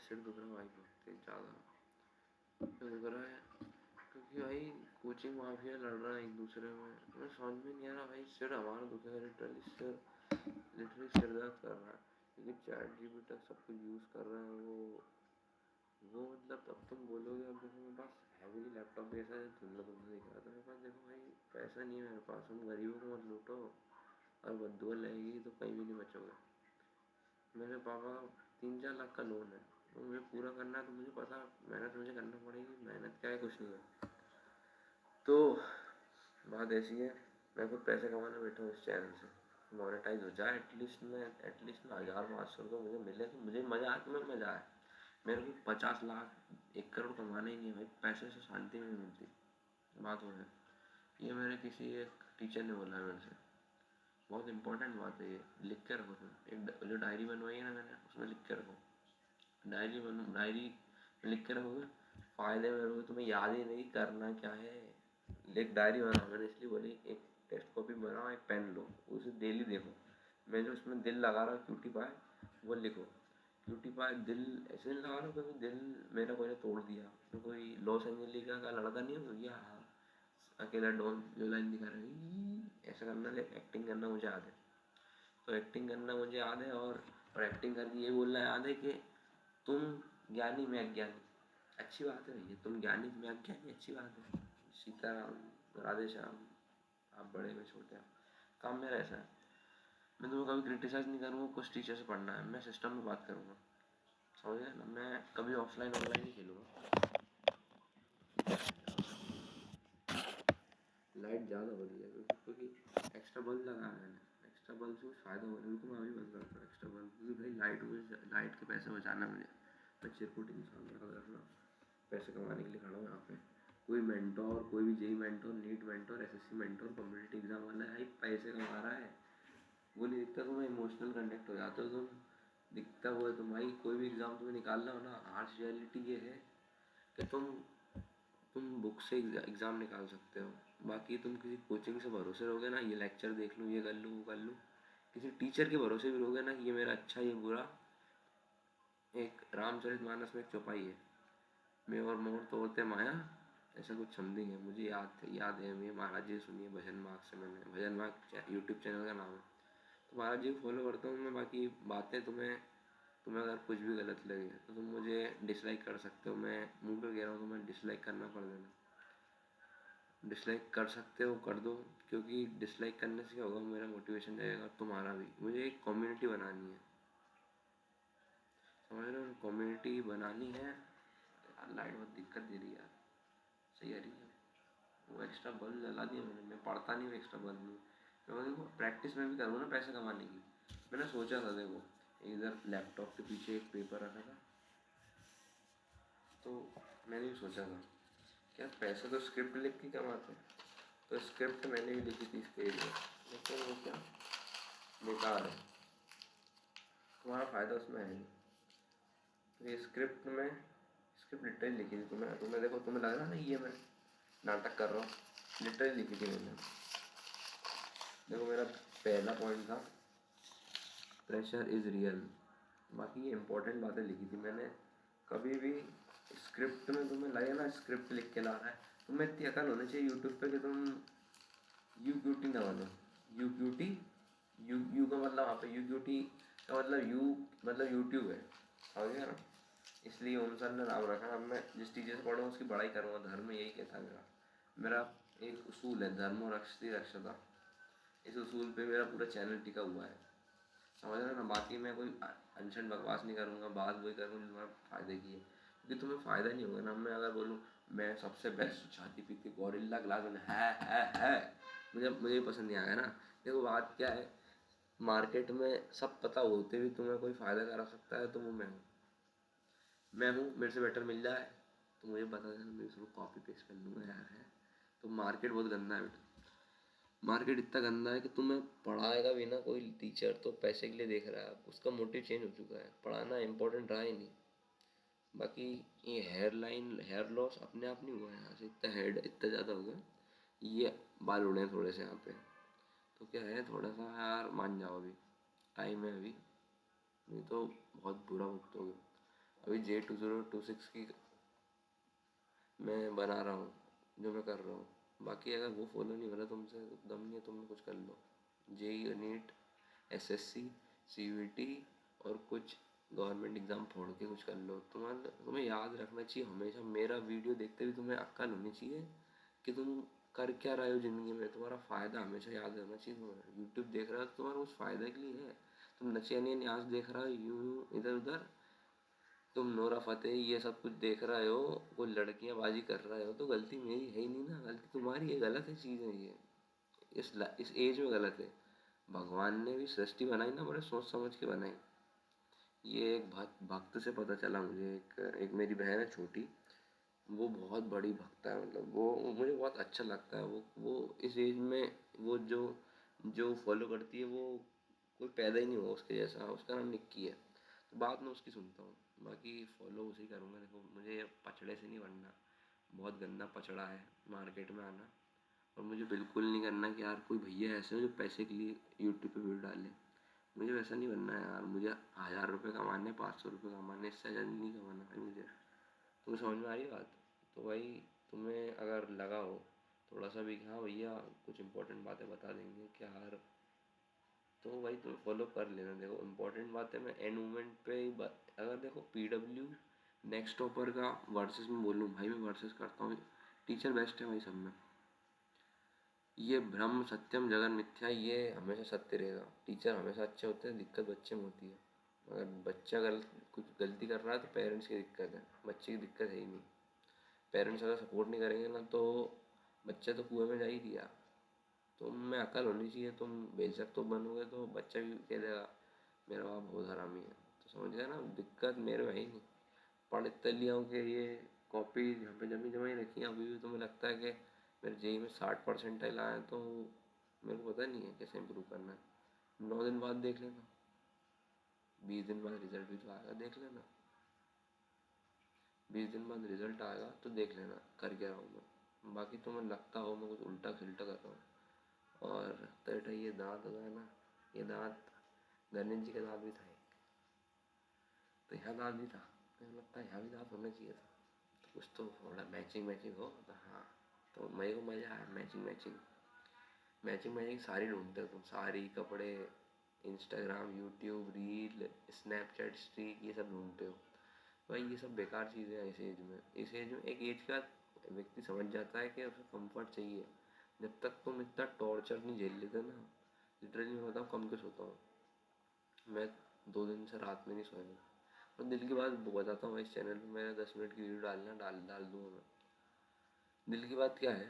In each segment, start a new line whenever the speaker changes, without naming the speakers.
सिर दुख रहा है भाई, बहुत तेज ज़्यादा दुख रहा है, क्योंकि भाई कोचिंग माफिया लड़ रहा है एक दूसरे में। मैं समझ में नहीं आ रहा भाई, सिर हमारा दुखेगा लिटरली सिर दर्द कर रहा है, क्योंकि चैट जीपीटी सब कुछ यूज़ कर रहे हैं वो मतलब अब तुम बोलोगे, अब देखो मेरे पास हैवी लैपटॉप भी ऐसा धुंधला धुंधला दिख रहा था मेरे पास, देखो भाई पैसा नहीं है मेरे पास, हम गरीबों को मत लूटो, और बद्दुआ लगेगी तो कहीं भी नहीं बचोगे। मेरे पापा का 3-4 लाख का लोन है, तो मुझे पूरा करना है, तो मुझे पता मेहनत मुझे करना पड़ेगी, मेहनत क्या है, कुछ नहीं है। तो बात ऐसी है, मैं खुद पैसे कमाने बैठा हूँ इस चैनल से, मोनेटाइज हो जाए एटलीस्ट, मैं एटलीस्ट में 1000-500 रुपये मुझे मिले तो मुझे मज़ा आए, तुम्हें मज़ा आए। मेरे को 50 लाख 1 करोड़ कमाना ही नहीं है भाई, पैसे से शांति नहीं मिलती, बात वो है। ये मेरे किसी एक टीचर ने बोला है मेरे से, बहुत इंपॉर्टेंट बात है ये, लिख के रखो तुम, एक जो डायरी बनवाई है ना मैंने, उसमें लिख के रखो, डायरी में लिख के रखोगे, फायदे में रहोगे, तुम्हें याद ही नहीं करना क्या है। एक डायरी बनाओ, मैंने इसलिए बोली, एक टेस्ट कॉपी बनाओ, एक पेन लो, उसे डेली देखो। मैं जो उसमें दिल लगा रहा हूँ क्यूटी पाए, वो लिखो, क्यूटी पाए दिल, ऐसे नहीं लगा रहा हूँ कभी दिल मेरा कोई ने तोड़ दिया, तो कोई लॉस एंजलिस का लड़का नहीं हो गया, अकेला डॉन जो लाइन दिखा रहा है ऐसा करना, एक्टिंग करना मुझे याद है, तो एक्टिंग करना मुझे याद है, और एक्टिंग करके ये बोलना याद है कि तुम ज्ञानी मैं अज्ञानी, अच्छी बात है भैया, तुम ज्ञानी मैं अज्ञानी, अच्छी बात है, सीताराम राधे श्याम, आप बड़े में छोटे, काम मेरा ऐसा है। मैं तुम्हें कभी क्रिटिसाइज नहीं करूँगा, कुछ टीचर से पढ़ना है, मैं सिस्टम में बात करूँगा, समझ गए ना, मैं कभी ऑफलाइन ऑनलाइन नहीं खेलूँगा। लाइट ज़्यादा हो रही है क्योंकि एक्स्ट्रा बल्ब लगाया है मैंने, एक्स्ट्रा बल्ब से कुछ फ़ायदा हो रहा है, रुको मैं अभी बंद करता हूँ एक्स्ट्रा बल्ब, क्योंकि भाई लाइट के पैसे बचाना मुझे, मैं चिरकुट इंसान रहा करना, पैसे कमाने के लिए खड़ा हूँ यहाँ पे। कोई मेंटोर, कोई भी JEE mentor, NEET mentor, SSC mentor, competitive exam वाला है, पैसे कमा रहा है, वो नहीं दिखता तुम्हें, इमोशनल कनेक्ट हो जाते हो तुम, दिखता हुआ है तुम भाई, कोई भी एग्ज़ाम तुम्हें निकालना हो ना, हार्श रियलिटी ये है कि तुम बुक से एग्ज़ाम निकाल सकते हो, बाकी तुम किसी कोचिंग से भरोसे रहोगे ना, ये लेक्चर देख लूँ, ये कर लूँ, वो कर लूँ, किसी टीचर के भरोसे भी रहोगे ना कि ये मेरा अच्छा ये बुरा, एक रामचरितमानस में एक चौपाई है, मैं और मोर तोड़ते माया, ऐसा कुछ समथिंग है, मुझे याद है, मैं महाराज जी सुनिए, भजन मार्ग से, मैंने भजन मार्ग यूट्यूब चैनल का नाम है, तो महाराज जी को फॉलो करता हूँ मैं, बाकी बातें तुम्हें अगर कुछ भी गलत लगे तो तुम मुझे डिसलाइक कर सकते हो, मैं मुंह पे कह रहा हूँ, तुम्हें डिसलाइक करना पड़ देना, डिसलाइक कर सकते हो कर दो, क्योंकि डिसलाइक करने से क्या होगा, मेरा मोटिवेशन जाएगा, तुम्हारा भी, मुझे एक कम्युनिटी बनानी है, समझ रहे हो, कम्युनिटी बनानी है यार। लाइट बहुत दिक्कत दे रही है यार, सही आ रही है, वो एक्स्ट्रा बल्ब जला दिया मैंने, मैं पढ़ता नहीं हूँ एक्स्ट्रा बल्ब में, मैं देखो प्रैक्टिस में भी करूँ ना पैसे कमाने की, मैंने सोचा था, देखो इधर लैपटॉप के पीछे एक पेपर रखा था, तो मैंने भी सोचा था क्या पैसे तो स्क्रिप्ट लिख के कमाते हैं, तो स्क्रिप्ट मैंने भी लिखी थी इसके लिए, लेकिन वो क्या बेकार है, तुम्हारा फ़ायदा उसमें है नहीं, तो ये स्क्रिप्ट लिटरली लिखी थी, तुम्हें देखो, तुम्हें लग रहा ना ये मैं नाटक कर रहा हूँ, लिटरली लिखी थी मैंने। देखो मेरा पहला पॉइंट था प्रेशर इज़ रियल, बाकी ये इंपॉर्टेंट बातें लिखी थी मैंने। कभी भी स्क्रिप्ट में तुम्हें लगे ना स्क्रिप्ट लिख के ला रहा है, तुम्हें इतनी अकल होनी चाहिए यूट्यूब पे कि तुम यू क्यूटी ना बनो, यू क्यूटी, यू का मतलब वहाँ पे यू क्यूटी का मतलब यू मतलब यूट्यूब है, समझ गया ना, इसलिए ओम सर ने नाम रखा। अब मैं जिस टीचर से पढ़ा हूँ उसकी बड़ाई करूँगा, धर्म यही कहता है मेरा, मेरा एक उसूल है, धर्मो रक्षति रक्षता, इस उसूल पे मेरा पूरा चैनल टिका हुआ है, समझ रहे हो ना। बाकी मैं कोई अनशन बकवास नहीं करूँगा, बात वही करूँगा जो तुम्हारे फ़ायदे की है, क्योंकि तुम्हें फ़ायदा नहीं होगा ना। मैं अगर बोलूँ मैं सबसे बेस्ट छाती पीती गोरिल्ला ग्लास में है, मुझे पसंद नहीं आएगा ना। देखो बात क्या है, मार्केट में सब पता होते हुए तुम्हें कोई फ़ायदा करा सकता है तो वो मैं हूँ, मेरे से बेटर मिल जाए तो मुझे बता देना, मैं उसको कॉपी पेस्ट कर लूँगा यार, है तो मार्केट बहुत गंदा है बेटा, मार्केट इतना गंदा है कि तुम्हें पढ़ाएगा भी ना कोई टीचर तो पैसे के लिए देख रहा है, उसका मोटिव चेंज हो चुका है, पढ़ाना इंपॉर्टेंट रहा ही नहीं। बाकी ये हेयर लॉस अपने आप नहीं हुआ है, यहाँ से इतना हेड इतना ज़्यादा हो गया, ये बाल उड़े हैं थोड़े से यहाँ पे, तो क्या है थोड़ा सा यार मान जाओ, अभी टाइम है अभी, नहीं तो बहुत बुरा भुगतोगे। अभी J2026 की मैं बना रहा हूँ, जो मैं कर रहा हूँ। बाकी अगर वो फॉलो नहीं हो रहा तुमसे तो दम नहीं है, तुम कुछ कर लो। जेई नीट, एसएससी, सीयूईटी और कुछ गवर्नमेंट एग्ज़ाम फोड़ के कुछ कर लो। तुम्हें याद रखना चाहिए हमेशा, मेरा वीडियो देखते हुए तुम्हें अक्ल होनी चाहिए कि तुम कर क्या रहे हो ज़िंदगी में। तुम्हारा फ़ायदा हमेशा याद रहना चाहिए। तुम्हें यूट्यूब देख रहे हो तो तुम्हारा उस फ़ायदे के लिए है। तुम नचिया न्याज देख रहे हो यूं इधर उधर, तुम नोरा फतेही ये सब कुछ देख रहे हो, कोई लड़कियां बाजी कर रहे हो, तो गलती मेरी है ही नहीं ना, गलती तुम्हारी है। गलत है चीज़ें ये, इस एज में गलत है। भगवान ने भी सृष्टि बनाई ना बड़े सोच समझ के बनाई। ये एक भक्त से पता चला मुझे। एक मेरी बहन है छोटी, वो बहुत बड़ी भक्त है। मतलब वो मुझे बहुत अच्छा लगता है। वो इस एज में वो जो फॉलो करती है, वो कोई पैदा ही नहीं हुआ उसके जैसा। उसका नाम निक्की है। तो बाद में उसकी सुनता हूँ, बाकी फॉलो उसी करूँगा। देखो मुझे पचड़े से नहीं बनना, बहुत गंदा पचड़ा है मार्केट में आना। और मुझे बिल्कुल नहीं करना कि यार कोई भैया ऐसे हो जो पैसे के लिए यूट्यूब पे वीडियो डाले। मुझे वैसा नहीं बनना है यार। मुझे 1000 रुपये कमाने, 500 रुपये कमाने, इससे ज़्यादा नहीं कमाना भाई मुझे। तुम्हें समझ में आ रही बात? तो भाई तुम्हें अगर लगा हो थोड़ा सा भी कि हाँ भैया कुछ इंपॉर्टेंट बातें बता देंगे क्या यार, तो भाई तुम फॉलो कर लेना। देखो इंपॉर्टेंट बातें मैं एंड मोमेंट पे ही अगर देखो पीडब्ल्यू नेक्स्ट टॉपर का वर्सेस में बोलूँ, भाई मैं वर्सेस करता हूँ। टीचर बेस्ट है भाई सब में। ये ब्रह्म सत्यम जगन मिथ्या, ये हमेशा सत्य रहेगा। टीचर हमेशा अच्छे होते हैं, दिक्कत बच्चे में होती है। अगर बच्चा कुछ गलती कर रहा है तो पेरेंट्स की दिक्कत है, बच्चे की दिक्कत है ही नहीं। पेरेंट्स अगर सपोर्ट नहीं करेंगे ना तो बच्चा तो कुएं में जा ही दिया। तुम में अकल होनी चाहिए। तुम बेशक तो बनोगे तो बच्चा भी कह देगा मेरा बाप बहुत हरामी है। तो समझ गया ना, दिक्कत मेरे में है ही नहीं। पढ़ इतना लिया हूँ कि ये कॉपी यहाँ पे जमी जमाई रखी है। अभी भी तुम्हें लगता है कि मेरे जेई में 60% आए तो मेरे को पता नहीं है कैसे इम्प्रूव करना है। 9 दिन बाद देख लेना, 20 दिन बाद रिजल्ट भी तो आएगा, देख लेना। 20 दिन बाद रिजल्ट आएगा तो देख लेना कर क्या रहा हूँ मैं। बाकी तुम्हें लगता हो मैं कुछ उल्टा खिल्टा कर रहा हूँ। और तेरा ये दांत होता है ना, ये दांत गणेश जी का दांत भी था एक, तो यहाँ दांत भी था। मुझे लगता है यहाँ भी दांत होना चाहिए था। तो कुछ तो थोड़ा मैचिंग मैचिंग हो तो हाँ। तो मेरे को मज़ा आया मैचिंग मैचिंग। मैचिंग मैचिंग सारी ढूंढते हो तुम, सारी कपड़े, Instagram, YouTube reel, Snapchat streak, ये सब ढूंढते हो। भाई ये सब बेकार चीज़ें हैं इस एज में। इस एज में एक एज का व्यक्ति समझ जाता है कि उसे कंफर्ट चाहिए। जब तक तुम इतना टॉर्चर नहीं झेल लेते ना, लिटरली मैं बताऊँ कम के सोता हूँ मैं। 2 दिन से रात में नहीं सोया मैं। और दिल की बात बताता हूँ भाई, इस चैनल पे मैंने 10 मिनट की वीडियो डालना डाल दूँगा मैं। दिल की बात क्या है,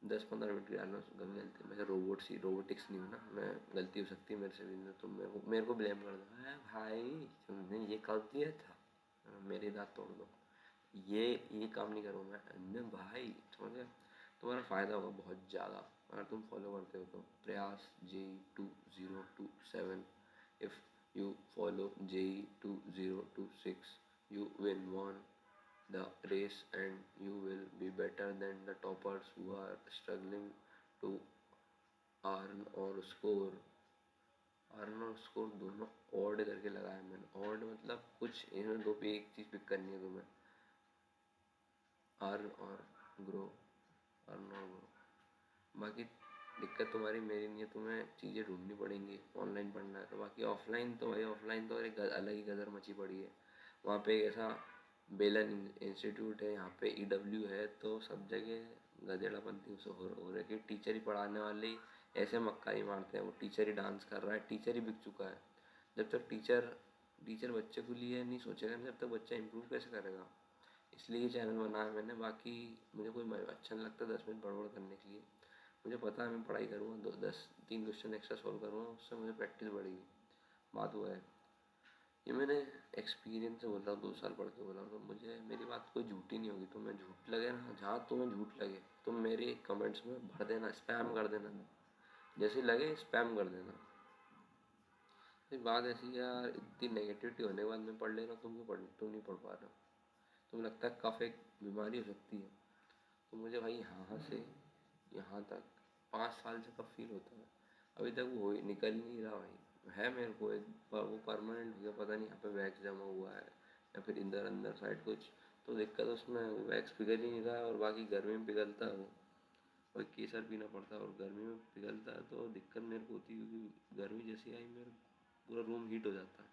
10-15 मिनट की डालना गलती गलती। मैं रोबोटिक्स नहीं हूँ ना मैं, गलती हो सकती है मेरे से भी। तुम मेरे को ब्लेम कर दो, है भाई तुमने ये कर दिया था, मेरे दांत तोड़ दो। ये काम नहीं करूँगा मैं भाई, समझ गए? तुम्हारा फ़ायदा होगा बहुत ज़्यादा अगर तुम फॉलो करते हो तो। प्रयास J2027, if you follow J2026 you will won the race and you will be better than the toppers who are struggling to earn or score। Earn और स्कोर दोनों ऑड करके लगाया मैंने। ऑड मतलब कुछ इनमें दो पे एक चीज़ पिक करनी है तुम्हें, अर्न और ग्रो, अर्न और ग्रो। बाकी दिक्कत तुम्हारी मेरी नहीं है, तुम्हें चीज़ें ढूंढनी पड़ेंगी। ऑनलाइन पढ़ना है तो, बाकी ऑफलाइन तो भाई ऑफलाइन तो एक अलग ही गदर मची पड़ी है। वहाँ पे एक ऐसा बेलन इंस्टीट्यूट है, यहाँ पे ईडब्ल्यू है, तो सब जगह गधेड़ापंथी से हो रहा है कि टीचर ही पढ़ाने वाले ही ऐसे मक्का ही मारते हैं। वो टीचर ही डांस कर रहा है, टीचर ही बिक चुका है। जब तक टीचर टीचर बच्चे को लिए नहीं सोचेगा, जब तक बच्चा इम्प्रूव कैसे करेगा। इसलिए ये चैनल बनाया मैंने। बाकी मुझे कोई अच्छा नहीं लगता 10 मिनट बड़बड़ करने के लिए। मुझे पता है मैं पढ़ाई करूँगा, 3 क्वेश्चन एक्स्ट्रा सॉल्व करूँगा, उससे मुझे प्रैक्टिस बढ़ेगी। बात वो है, ये मैंने एक्सपीरियंस से बोल रहा हूँ, 2 साल पढ़ के बोल रहा हूँ। तो मुझे मेरी बात कोई झूठी नहीं होगी। तो मैं झूठ लगे ना, जहाँ तुम्हें झूठ लगे तुम मेरे कमेंट्स में भर देना, स्पैम कर देना, जैसे लगे स्पैम कर देना। ये बात ऐसी है यार, इतनी नेगेटिविटी होने के बाद मैं पढ़ ले रहा हूँ, तुम नहीं पढ़ पा रहे हो। तुम्हें लगता है कफ एक बीमारी हो सकती है, तो मुझे भाई यहाँ से यहाँ तक 5 साल से कब फील होता है, अभी तक वो निकल ही नहीं रहा भाई। है मेरे को एक वो परमानेंट हो गया, पता नहीं यहाँ पे वैक्स जमा हुआ है या फिर इधर अंदर साइड कुछ, तो दिक्कत उसमें वैक्स पिघल ही नहीं रहा है, और बाकी गर्मी में पिघलता है वो, और केसर पीना पड़ता है, और गर्मी में पिघलता है तो दिक्कत मेरे को होती है, क्योंकि गर्मी जैसी आई मेरा पूरा रूम हीट हो जाता है।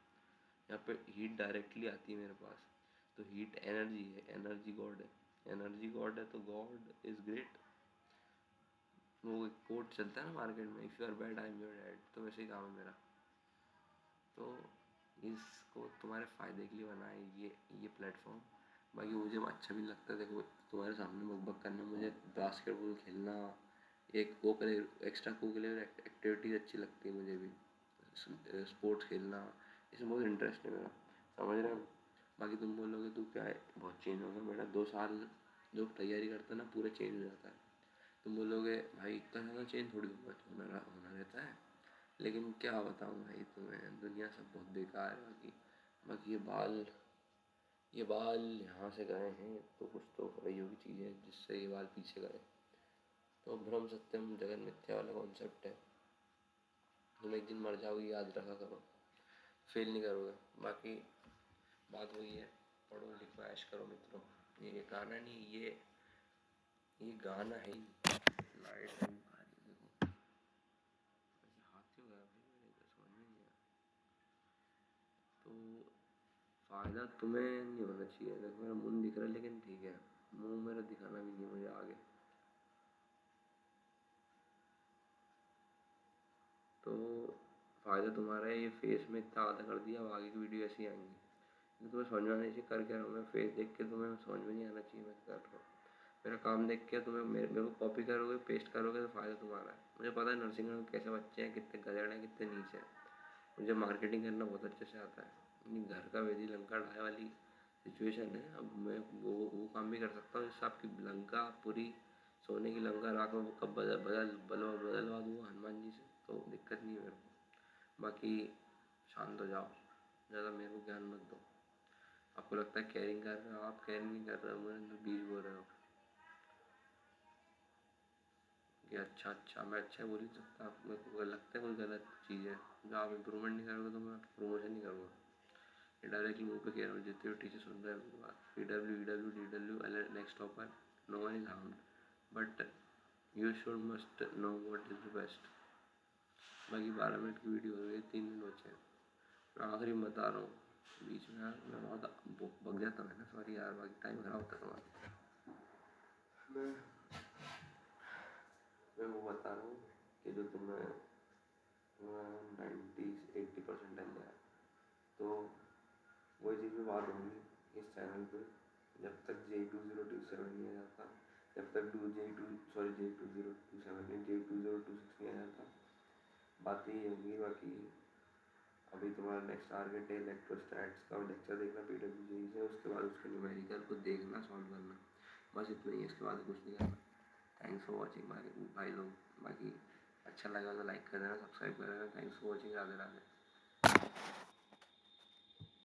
यहाँ पे हीट डायरेक्टली आती है मेरे पास, तो हीट एनर्जी है, एनर्जी गॉड है, एनर्जी गॉड है तो गॉड इज ग्रेट। वो एक कोट चलता है ना मार्केट में, if you are bad I am your dad, तो वैसे ही काम है मेरा। तो इसको तुम्हारे फ़ायदे के लिए बना है ये प्लेटफॉर्म। बाकी मुझे अच्छा भी लगता है, देखो तुम्हारे सामने बकबक करना, मुझे बास्केटबॉल खेलना, एक को एक्स्ट्रा कोकुलर एक्टिविटीज़ अच्छी लगती है मुझे भी, स्पोर्ट्स खेलना, इसमें बहुत इंटरेस्ट है मेरा, समझ रहे हो। बाकी तुम बोलोगे तू क्या है बहुत चेंज हो गया, मेरा 2 साल जो तैयारी करता है ना पूरा चेंज हो जाता है। तुम बोलोगे भाई इतना ज़्यादा चेंज थोड़ी होना रहता है, लेकिन क्या बताऊँ भाई तुम्हें, दुनिया सब बहुत बेकार है। बाकी ये बाल यहाँ से गए हैं तो कुछ तो वही होगी चीज़ें जिससे ये बाल पीछे गए। तो भ्रम सत्यम जगन मिथ्या वाला कॉन्सेप्ट है, तुम एक दिन मर जाओगे याद रखा करो, फेल नहीं करोगे। बाकी बात वही है, पढ़ो लिखो ऐश करो मित्रों। ये गाना नहीं, ये गाना है ही। लाइट है देखो, ऐसे हाथ क्यों गया भाई मेरे, तो समझ में नहीं आया। तो फ़ायदा तुम्हें नहीं होना चाहिए, देखो मेरा मुंह दिख रहा है लेकिन ठीक है, मुंह मेरा दिखाना भी नहीं मुझे आगे। तो फ़ायदा तुम्हारा है, ये फेस में इतना आधा कर दिया, अब आगे की वीडियो ऐसी आएंगी, तो तुम्हें समझ में आना चाहिए कर क्या रहा हूँ मैं। फेस देख के तुम्हें समझ में नहीं आना चाहिए मैं क्या कर रहा हूँ। मेरा काम देख के तुम्हें मेरे को कॉपी करोगे पेस्ट करोगे तो फ़ायदा तुम्हारा है। मुझे पता है नर्सिंग में कैसे बच्चे हैं, कितने गधेड़ हैं, कितने नीचे हैं। मुझे मार्केटिंग करना बहुत अच्छे से आता है, अपनी घर का वेदी लंका ढाई वाली सिचुएशन है। अब मैं वो काम भी कर सकता हूँ जिससे आपकी लंका पूरी सोने की लंका राख में कब बदलवा दूँगा हनुमान जी से, तो दिक्कत नहीं है मेरे को। बाकी शांत हो जाओ, ज़्यादा मेरे को ज्ञान मत दो। आपको लगता है केयरिंग कर रहे हो, आप केयरिंग नहीं कर रहे हो, मुझे तो बीज बोल रहे हो कि अच्छा मैं अच्छा बोल नहीं सकता। मेरे को लगता है कोई गलत चीज़ है, जो आप इम्प्रूवमेंट नहीं करोगे तो मैं प्रमोशन नहीं करूँगा। ये डायरेक्टली मुँह पे कह रहा हूँ, जितने भी टीचर सुन रहे हैं मेरी बात, PW next topper, no one is harmed, but you should must know what is the best. बाकी 12 मिनट की वीडियो हो गई, 3 दिन बचे हैं। मैं आखिरी में बता रहा हूँ, बीच में यार मैं बहुत बग जाता हूँ ना, सॉरी यार, बाकी टाइम खराब होता है तुम्हारा। मैं मैं वो बता रहा हूँ कि जो तुम्हें 90-80% डल जाए, तो वही चीज़ में बात होगी इस चैनल पे, जब तक J2027 नहीं आ जाता, जब तक J2027 नहीं, J2026 नहीं आ जाता, बातें ही होंगी। बाकी अभी तुम्हारा नेक्स्ट टारगेट है इलेक्ट्रोस्टैट्स का लेक्चर देखना PWJ से, उसके बाद उसके न्यूमेरिकल को देखना सॉल्व करना, बस इतना ही है, इसके बाद कुछ नहीं करना। थैंक्स फॉर वॉचिंग भाई लोग। बाकी अच्छा लगा तो लाइक कर देना, सब्सक्राइब कर देना। Thanks for watching, Radhe Radhe.